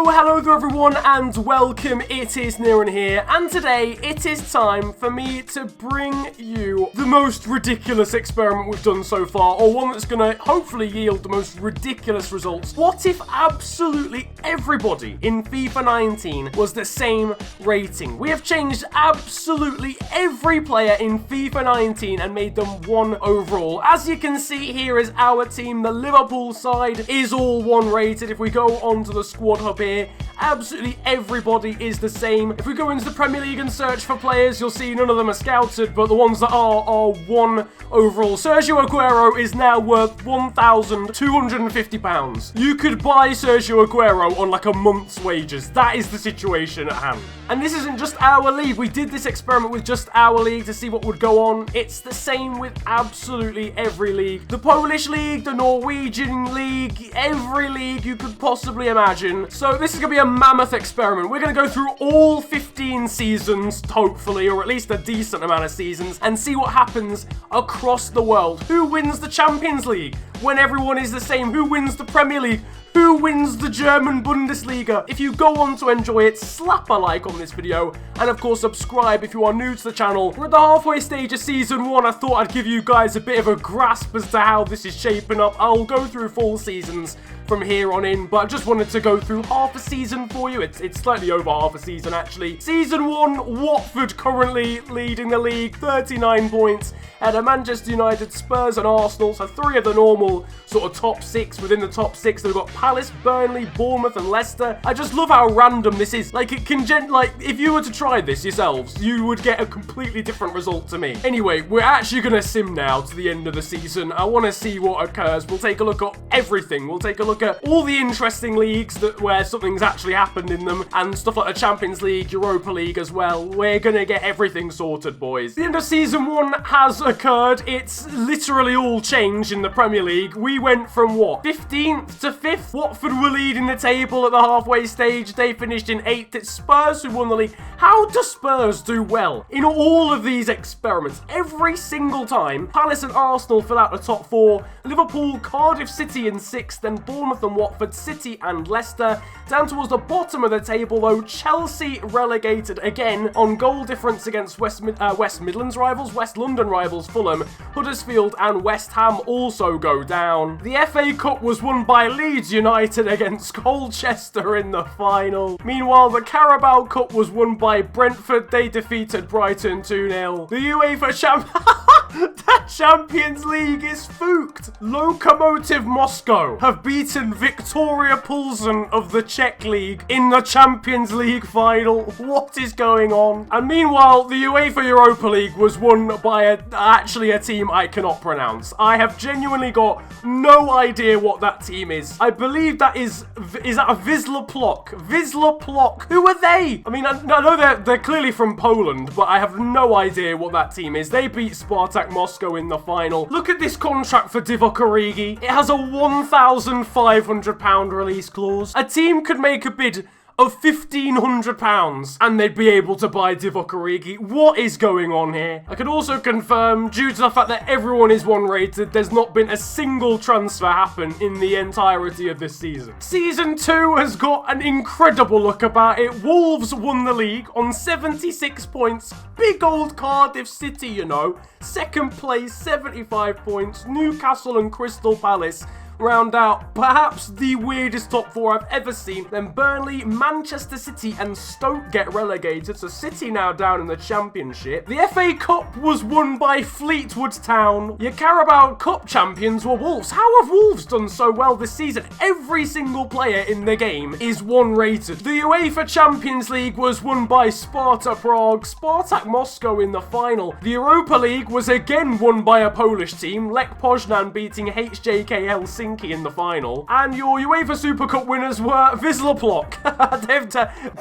Hello there everyone and welcome, it is Niran here, and today it is time for me to bring you the most ridiculous experiment we've done so far, or one that's going to hopefully yield the most ridiculous results. What if absolutely everybody in FIFA 19 was the same rating? We have changed absolutely every player in FIFA 19 and made them one overall. As you can see, here is our team. The Liverpool side is all one rated. If we go onto the squad hub here, absolutely everybody is the same. If we go into the Premier League and search for players, you'll see none of them are scouted, but the ones that are one overall. Sergio Aguero is now worth £1,250. You could buy Sergio Aguero on like a month's wages. That is the situation at hand. And this isn't just our league. We did this experiment with just our league to see what would go on. It's the same with absolutely every league. The Polish league, the Norwegian league, every league you could possibly imagine. So this is going to be a mammoth experiment. We're going to go through all 15 seasons, hopefully, or at least a decent amount of seasons, and see what happens across the world. Who wins the Champions League when everyone is the same? Who wins the Premier League? Who wins the German Bundesliga? If you go on to enjoy it, slap a like on this video, and of course subscribe if you are new to the channel. We're at the halfway stage of Season 1. I thought I'd give you guys a bit of a grasp as to how this is shaping up. I'll go through full seasons from here on in, but I just wanted to go through half a season for you. It's slightly over half a season, actually. Season 1, Watford currently leading the league, 39 points. At Manchester United, Spurs and Arsenal, so 3 of the normal sort of top 6 within the top 6. They've got Palace, Burnley, Bournemouth and Leicester. I just love how random this is. Like, it can if you were to try this yourselves, you would get a completely different result to me. Anyway, we're actually going to sim now to the end of the season. I want to see what occurs. We'll take a look at everything. We'll take a look at all the interesting leagues where something's actually happened in them, and stuff like the Champions League, Europa League as well. We're going to get everything sorted, boys. The end of Season 1 has occurred. It's literally all changed in the Premier League. We went from, what, 15th to 5th? Watford were leading the table at the halfway stage. They finished in 8th. It's Spurs who won the league. How do Spurs do well in all of these experiments? Every single time, Palace and Arsenal fill out the top 4. Liverpool, Cardiff City in 6th, then Bournemouth and Watford, City and Leicester. Down towards the bottom of the table, though, Chelsea relegated again on goal difference against West Midlands rivals, West London rivals, Fulham, Huddersfield and West Ham also go down. The FA Cup was won by Leeds United against Colchester in the final. Meanwhile, the Carabao Cup was won by Brentford. They defeated Brighton 2-0. The UEFA The Champions League is fooked. Lokomotiv Moscow have beaten Victoria Plzeň of the Czech League in the Champions League final. What is going on? And meanwhile, the UEFA Europa League was won by actually a team I cannot pronounce. I have genuinely got no idea what that team is. I believe that is that a Wisła Płock? Wisła Płock. Who are they? I mean, I know they're clearly from Poland, but I have no idea what that team is. They beat Spartak Moscow in the final. Look at this contract for Divock Origi. It has a £1,500 release clause. A team could make a bid of £1,500 and they'd be able to buy Divock Origi. What is going on here? I can also confirm, due to the fact that everyone is one rated, there's not been a single transfer happen in the entirety of this season. Season 2 has got an incredible look about it. Wolves won the league on 76 points. Big old Cardiff City, you know. Second place, 75 points. Newcastle and Crystal Palace round out perhaps the weirdest top 4 I've ever seen. Then Burnley, Manchester City and Stoke get relegated, so City now down in the Championship. The FA Cup was won by Fleetwood Town. Your Carabao Cup champions were Wolves. How have Wolves done so well this season? Every single player in the game is one rated. The UEFA Champions League was won by Sparta Prague, Spartak Moscow in the final. The Europa League was again won by a Polish team, Lech Poznan beating HJK Helsinki in the final. And your UEFA Super Cup winners were Wisła Płock.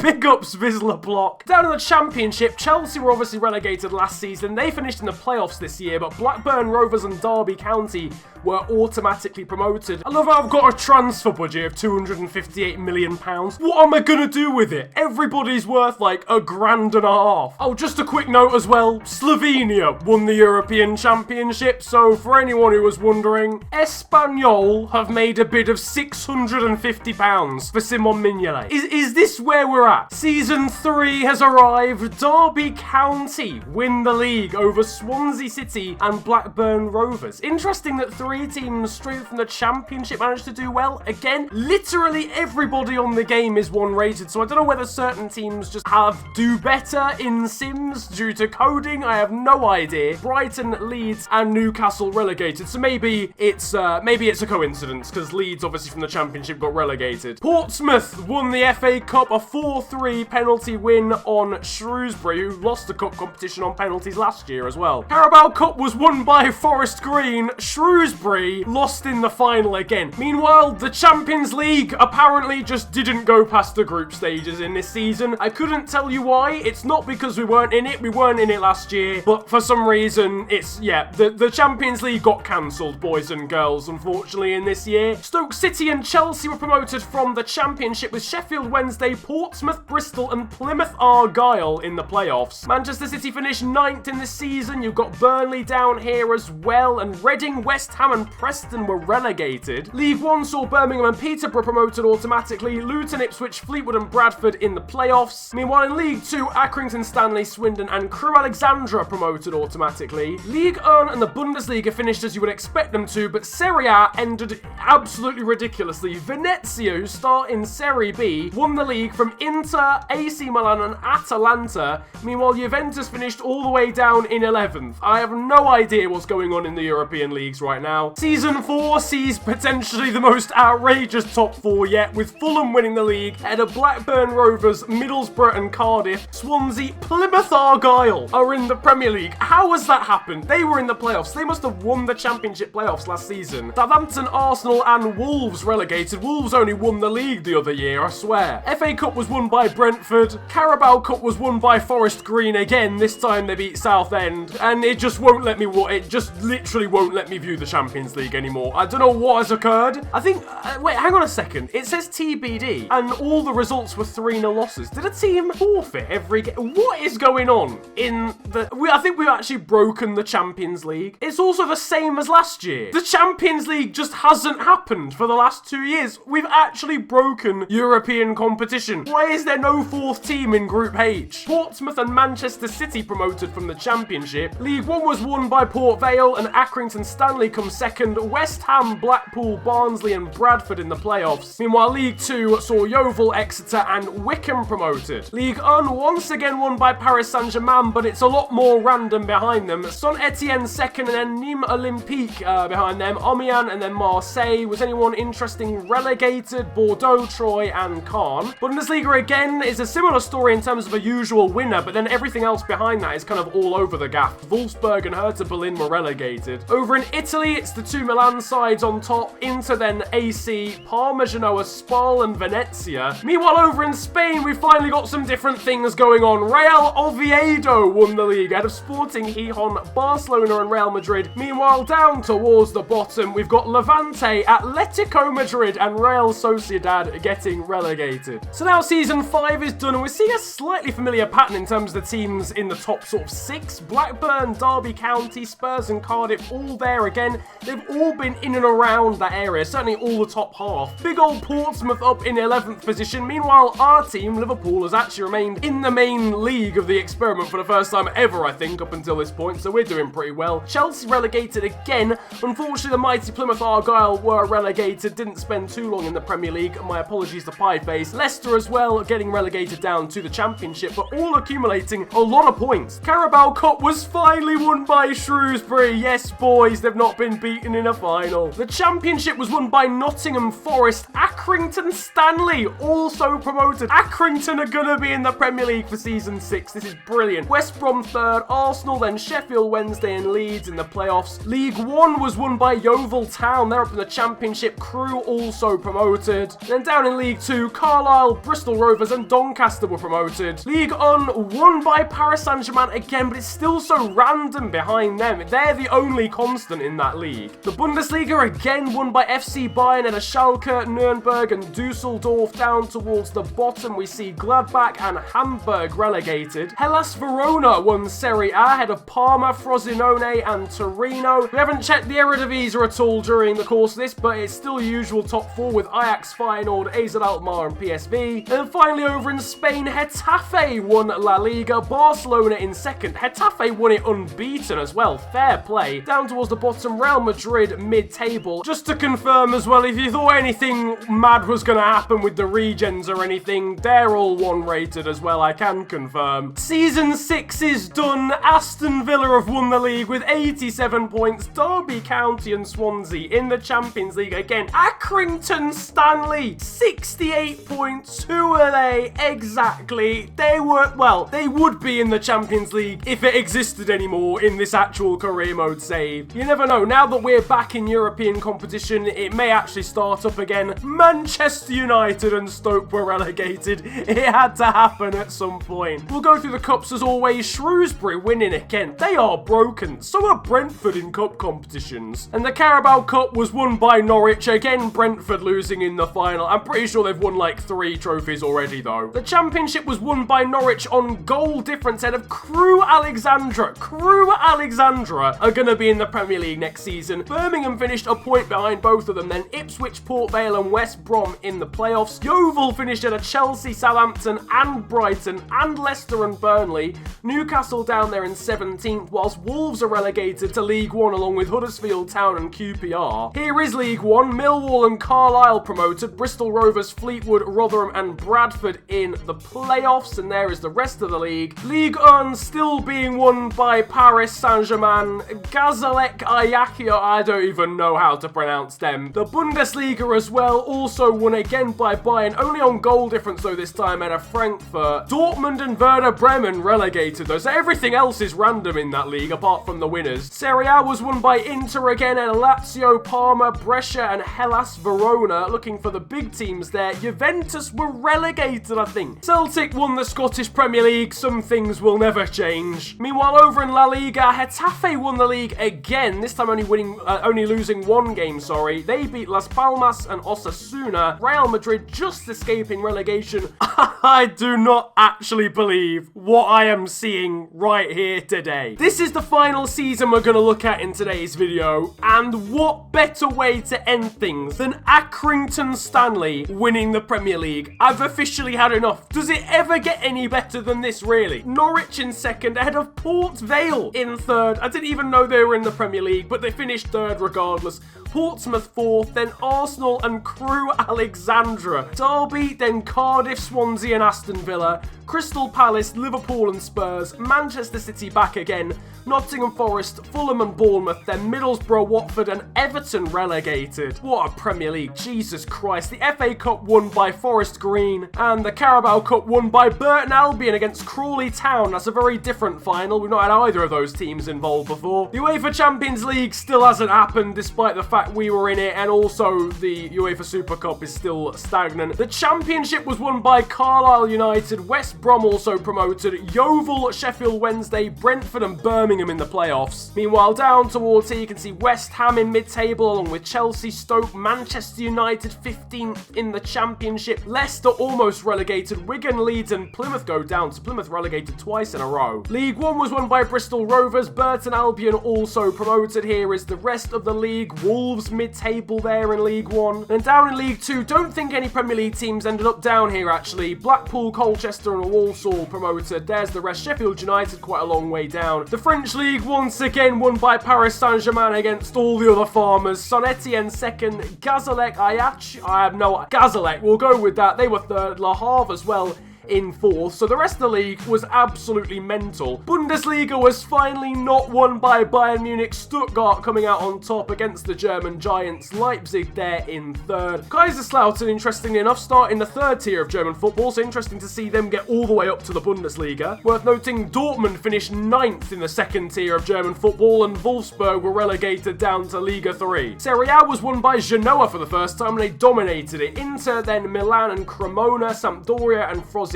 Big ups Wisła Płock. Down in the Championship, Chelsea were obviously relegated last season. They finished in the playoffs this year, but Blackburn Rovers and Derby County were automatically promoted. I love how I've got a transfer budget of £258 million. What am I gonna do with it? Everybody's worth like £1.5 grand. Oh, just a quick note as well. Slovenia won the European Championship, so for anyone who was wondering, Espanyol have made a bid of £650 for Simon Mignolet. Is this where we're at? Season 3 has arrived. Derby County win the league over Swansea City and Blackburn Rovers. Interesting that 3 teams straight from the Championship managed to do well. Again, literally everybody on the game is 1 rated, so I don't know whether certain teams just do better in Sims due to coding. I have no idea. Brighton, Leeds, and Newcastle relegated, so maybe it's a coincidence because Leeds, obviously from the Championship, got relegated. Portsmouth won the FA Cup, a 4-3 penalty win on Shrewsbury, who lost the cup competition on penalties last year as well. Carabao Cup was won by Forest Green. Shrewsbury lost in the final again. Meanwhile, the Champions League apparently just didn't go past the group stages in this season. I couldn't tell you why. It's not because we weren't in it. We weren't in it last year, but for some reason, the Champions League got cancelled, boys and girls, unfortunately, in this year. Stoke City and Chelsea were promoted from the Championship, with Sheffield Wednesday, Portsmouth, Bristol, and Plymouth Argyle in the playoffs. Manchester City finished 9th in the season. You've got Burnley down here as well, and Reading, West Ham, and Preston were relegated. League One saw Birmingham and Peterborough promoted automatically, Luton, Ipswich, Fleetwood, and Bradford in the playoffs. Meanwhile, in League Two, Accrington, Stanley, Swindon, and Crewe Alexandra promoted automatically. League One and the Bundesliga finished as you would expect them to, but Serie A ended absolutely ridiculously. Venezia, who start in Serie B, won the league from Inter, AC Milan, and Atalanta. Meanwhile, Juventus finished all the way down in 11th. I have no idea what's going on in the European leagues right now. Season 4 sees potentially the most outrageous top 4 yet, with Fulham winning the league ahead of Blackburn Rovers, Middlesbrough, and Cardiff. Swansea, Plymouth Argyle are in the Premier League. How has that happened? They were in the playoffs. They must have won the Championship playoffs last season. Southampton, Arsenal, and Wolves relegated. Wolves only won the league the other year, I swear. FA Cup was won by Brentford. Carabao Cup was won by Forest Green again. This time they beat Southend, and it just won't let me. It just literally won't let me view the Champions League anymore. I don't know what has occurred. I think. Wait, hang on a second. It says TBD, and all the results were 3-0 losses. Did a team forfeit every game? What is going on in the? I think we've actually broken the Champions League. It's also the same as last year. The Champions League just hasn't happened for the last 2 years. We've actually broken European competition. Why is there no 4th team in Group H? Portsmouth and Manchester City promoted from the Championship. League One was won by Port Vale, and Accrington Stanley come second. West Ham, Blackpool, Barnsley, and Bradford in the playoffs. Meanwhile, League Two saw Yeovil, Exeter, and Wickham promoted. League One once again won by Paris Saint-Germain, but it's a lot more random behind them. Saint-Etienne second, and then Nîmes Olympique behind them. Amiens, and then Marseille. Was anyone interesting relegated? Bordeaux, Troyes, and Caen. Bundesliga again is a similar story in terms of a usual winner, but then everything else behind that is kind of all over the gap. Wolfsburg and Hertha Berlin were relegated. Over in Italy, it's the 2 Milan sides on top. Inter, then AC, Parma, Genoa, Spal, and Venezia. Meanwhile, over in Spain, we've finally got some different things going on. Real Oviedo won the league ahead of Sporting Gijón, Barcelona, and Real Madrid. Meanwhile, down towards the bottom, we've got Levante, Atletico Madrid, and Real Sociedad getting relegated. So now Season 5 is done, and we're seeing a slightly familiar pattern in terms of the teams in the top sort of 6. Blackburn, Derby County, Spurs, and Cardiff all there again. They've all been in and around that area, certainly all the top half. Big old Portsmouth up in 11th position. Meanwhile, our team, Liverpool, has actually remained in the main league of the experiment for the first time ever, I think, up until this point, so we're doing pretty well. Chelsea relegated again. Unfortunately, the mighty Plymouth Argyle were relegated, didn't spend too long in the Premier League. My apologies to Pieface. Leicester as well, getting relegated down to the Championship, but all accumulating a lot of points. Carabao Cup was finally won by Shrewsbury. Yes, boys, they've not been beaten in a final. The Championship was won by Nottingham Forest. Accrington Stanley also promoted. Accrington are gonna be in the Premier League for Season 6. This is brilliant. West Brom third, Arsenal, then Sheffield Wednesday and Leeds in the playoffs. League One was won by Yeovil Town. They're up in the Championship. Crewe also promoted. Then down in League Two, Carlisle, Bristol Rovers, and Doncaster were promoted. League One won by Paris Saint-Germain again, but it's still so random behind them. They're the only constant in that league. League. The Bundesliga again won by FC Bayern and Schalke, Nuremberg and Dusseldorf. Down towards the bottom we see Gladbach and Hamburg relegated. Hellas Verona won Serie A ahead of Parma, Frosinone and Torino. We haven't checked the Eredivisie at all during the course of this, but it's still usual top four with Ajax, Feyenoord, AZ Alkmaar and PSV. And finally over in Spain, Getafe won La Liga, Barcelona in second. Getafe won it unbeaten as well, fair play. Down towards the bottom, Real Madrid mid-table. Just to confirm as well, if you thought anything mad was going to happen with the regens or anything, they're all 1 rated as well, I can confirm. Season 6 is done. Aston Villa have won the league with 87 points. Derby County and Swansea in the Champions League again. Accrington Stanley, 68 points. Who are they exactly? They would be in the Champions League if it existed anymore in this actual career mode save. You never know. Now that we're back in European competition, it may actually start up again. Manchester United and Stoke were relegated. It had to happen at some point. We'll go through the cups as always. Shrewsbury winning again. They are broken. So are Brentford in cup competitions. And the Carabao Cup was won by Norwich. Again, Brentford losing in the final. I'm pretty sure they've won like 3 trophies already though. The Championship was won by Norwich on goal difference ahead of Crewe Alexandra. Crewe Alexandra are going to be in the Premier League next season. Birmingham finished a point behind both of them. Then Ipswich, Port Vale and West Brom in the playoffs. Yeovil finished at a Chelsea, Southampton and Brighton and Leicester and Burnley. Newcastle down there in 17th, whilst Wolves are relegated to League One along with Huddersfield Town and QPR. Here is League One. Millwall and Carlisle promoted. Bristol Rovers, Fleetwood, Rotherham and Bradford in the playoffs. And there is the rest of the league. Ligue 1 still being won by Paris Saint-Germain. Gazalek Ajaccio, I don't even know how to pronounce them. The Bundesliga as well, also won again by Bayern, only on goal difference though this time at a Frankfurt. Dortmund and Werder Bremen relegated though, so everything else is random in that league apart from the winners. Serie A was won by Inter again at Lazio, Parma, Brescia and Hellas Verona. Looking for the big teams there. Juventus were relegated, I think. Celtic won the Scottish Premier League. Some things will never change. Meanwhile, over in La Liga, Getafe won the league again. This time only losing 1 game, sorry. They beat Las Palmas and Osasuna. Real Madrid just escaping relegation. I do not actually believe what I am seeing right here today. This is the final season we're going to look at in today's video. And what better way to end things than Accrington Stanley winning the Premier League? I've officially had enough. Does it ever get any better than this, really? Norwich in second ahead of Port Vale in third. I didn't even know they were in the Premier League, but they finished third regardless. Portsmouth fourth, then Arsenal and Crewe Alexandra. Derby, then Cardiff, Swansea and Aston Villa. Crystal Palace, Liverpool and Spurs. Manchester City back again. Nottingham Forest, Fulham and Bournemouth. Then Middlesbrough, Watford and Everton relegated. What a Premier League, Jesus Christ. The FA Cup won by Forest Green. And the Carabao Cup won by Burton Albion against Crawley Town. That's a very different final. We've not had either of those teams involved before. The UEFA Champions League still hasn't happened despite the fact we were in it, and also the UEFA Super Cup is still stagnant. The Championship was won by Carlisle United. West Brom also promoted. Yeovil, Sheffield Wednesday, Brentford and Birmingham in the playoffs. Meanwhile, down towards here you can see West Ham in mid-table along with Chelsea, Stoke, Manchester United 15th in the Championship. Leicester almost relegated. Wigan, Leeds and Plymouth go down, so Plymouth relegated twice in a row. League 1 was won by Bristol Rovers. Burton Albion also promoted. Here is the rest of the league. Wolves mid-table there in League 1. And down in League 2, don't think any Premier League teams ended up down here actually. Blackpool, Colchester and Walsall promoted. There's the rest. Sheffield United quite a long way down. The French League once again won by Paris Saint-Germain against all the other farmers. Saint-Etienne second. Gazalek Gazalek, we'll go with that. They were third. Le Havre as well in fourth, so the rest of the league was absolutely mental. Bundesliga was finally not won by Bayern Munich. Stuttgart coming out on top against the German giants. Leipzig there in third. Kaiserslautern, interestingly enough, start in the third tier of German football, so interesting to see them get all the way up to the Bundesliga. Worth noting, Dortmund finished 9th in the second tier of German football, and Wolfsburg were relegated down to Liga 3. Serie A was won by Genoa for the first time, and they dominated it. Inter, then Milan and Cremona, Sampdoria and Frosinone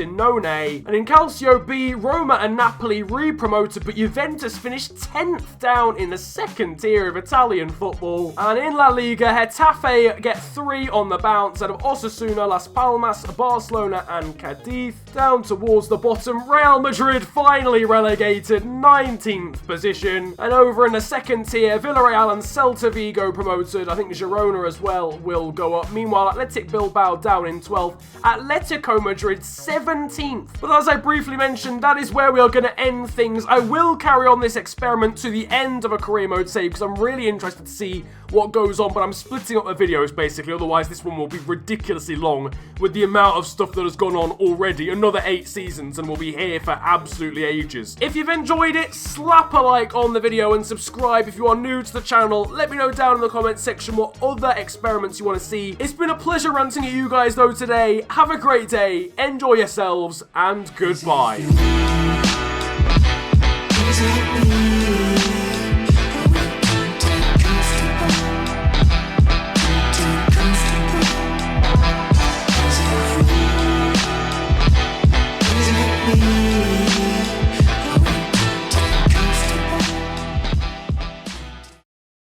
Frosinone. And in Calcio B, Roma and Napoli re-promoted, but Juventus finished 10th down in the second tier of Italian football. And in La Liga, Getafe get 3 on the bounce out of Osasuna, Las Palmas, Barcelona and Cadiz. Down towards the bottom, Real Madrid finally relegated, 19th position. And over in the second tier, Villarreal and Celta Vigo promoted. I think Girona as well will go up. Meanwhile, Athletic Bilbao down in 12th. Atletico Madrid 17th. But as I briefly mentioned, that is where we are going to end things. I will carry on this experiment to the end of a career mode save because I'm really interested to see what goes on, but I'm splitting up the videos basically, otherwise this one will be ridiculously long with the amount of stuff that has gone on already. Another 8 seasons and we'll be here for absolutely ages. If you've enjoyed it, slap a like on the video and subscribe if you are new to the channel. Let me know down in the comments section what other experiments you want to see. It's been a pleasure ranting at you guys though today. Have a great day, enjoy yourselves, and goodbye.